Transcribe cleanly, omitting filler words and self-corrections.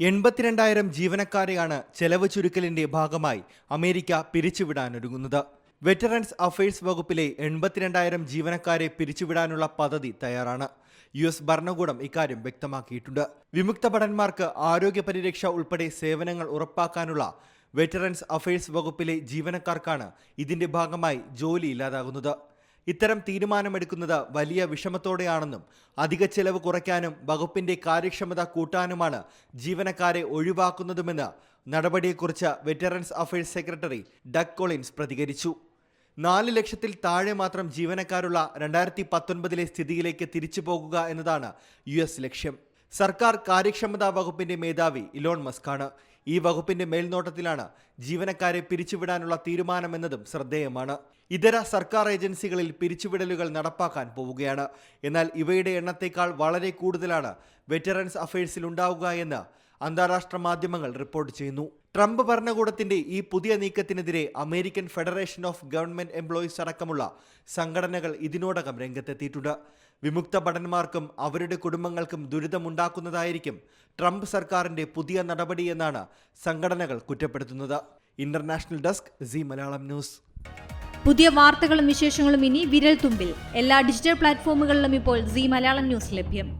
82,000 ജീവനക്കാരെയാണ് ചെലവ് ചുരുക്കലിന്റെ ഭാഗമായി America പിരിച്ചുവിടാനൊരുങ്ങുന്നത്. Veterans affairs വകുപ്പിലെ 82,000 ജീവനക്കാരെ പിരിച്ചുവിടാനുള്ള പദ്ധതി തയ്യാറാണ്. US ഭരണകൂടം ഇക്കാര്യം വ്യക്തമാക്കിയിട്ടുണ്ട്. വിമുക്ത ഭടന്മാർക്ക് ആരോഗ്യ പരിരക്ഷ ഉൾപ്പെടെ സേവനങ്ങൾ ഉറപ്പാക്കാനുള്ള വെറ്ററൻസ് അഫയേഴ്സ് വകുപ്പിലെ ജീവനക്കാർക്കാണ് ഇതിന്റെ ഭാഗമായി ജോലി ഇല്ലാതാകുന്നത്. ഇത്തരം തീരുമാനമെടുക്കുന്നത് വലിയ വിഷമത്തോടെയാണെന്നും അധിക ചെലവ് കുറയ്ക്കാനും വകുപ്പിന്റെ കാര്യക്ഷമത കൂട്ടാനുമാണ് ജീവനക്കാരെ ഒഴിവാക്കുന്നതുമെന്ന് നടപടിയെക്കുറിച്ച് veterans affairs secretary Doug Collins പ്രതികരിച്ചു. 4 ലക്ഷത്തിൽ താഴെ മാത്രം ജീവനക്കാരുള്ള 2019 സ്ഥിതിയിലേക്ക് തിരിച്ചു പോകുക എന്നതാണ് US ലക്ഷ്യം. സർക്കാർ കാര്യക്ഷമതാ വകുപ്പിന്റെ മേധാവി ഇലോൺ മസ്കാണ്. ഈ വകുപ്പിന്റെ മേൽനോട്ടത്തിലാണ് ജീവനക്കാരെ പിരിച്ചുവിടാനുള്ള തീരുമാനമെന്നതും ശ്രദ്ധേയമാണ്. ഇതര സർക്കാർ ഏജൻസികളിൽ പിരിച്ചുവിടലുകൾ നടപ്പാക്കാൻ പോവുകയാണ്. എന്നാൽ ഇവയുടെ എണ്ണത്തേക്കാൾ വളരെ കൂടുതലാണ് വെറ്ററൻസ് അഫയേഴ്സിൽ ഉണ്ടാവുക എന്ന് അന്താരാഷ്ട്ര മാധ്യമങ്ങൾ റിപ്പോർട്ട് ചെയ്യുന്നു. ട്രംപ് ഭരണകൂടത്തിന്റെ ഈ പുതിയ നീക്കത്തിനെതിരെ American federation of government employees അടക്കമുള്ള സംഘടനകൾ ഇതിനോടകം രംഗത്തെത്തിയിട്ടുണ്ട്. വിമുക്ത ഭടന്മാർക്കും അവരുടെ കുടുംബങ്ങൾക്കും ദുരിതമുണ്ടാക്കുന്നതായിരിക്കും ട്രംപ് സർക്കാരിന്റെ പുതിയ നടപടിയെന്നാണ് സംഘടനകൾ കുറ്റപ്പെടുത്തുന്നത്. International desk C Malayalam news. പുതിയ വാർത്തകളും വിശേഷങ്ങളും ഇനി വിരൽ തുമ്പിൽ. എല്ലാ ഡിജിറ്റൽ പ്ലാറ്റ്ഫോമുകളിലും ഇപ്പോൾ സി മലയാളം ന്യൂസ് ലഭ്യം.